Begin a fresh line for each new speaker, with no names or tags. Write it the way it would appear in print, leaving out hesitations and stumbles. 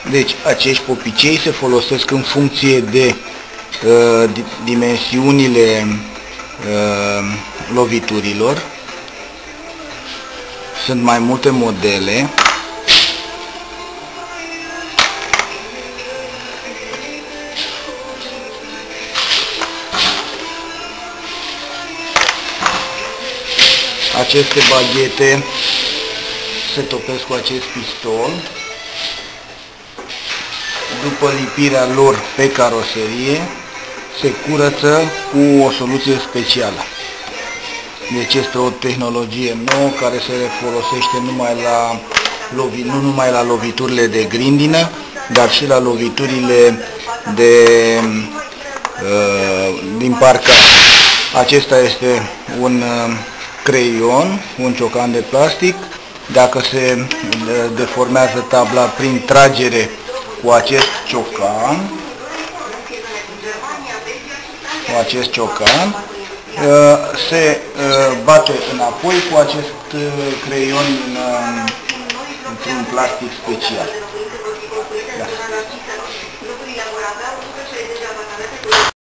Deci acești popicei se folosesc în funcție de dimensiunile loviturilor. Sunt mai multe modele. Aceste baghete se topesc cu acest pistol. După lipirea lor pe caroserie, se curăță cu o soluție specială. Deci este o tehnologie nouă care se folosește nu numai la loviturile de grindină, dar și la loviturile din parcare. Acesta este un creion, un ciocan de plastic. Dacă se deformează tabla prin tragere cu acest ciocan, se bate înapoi cu acest creion într-un plastic special. Da.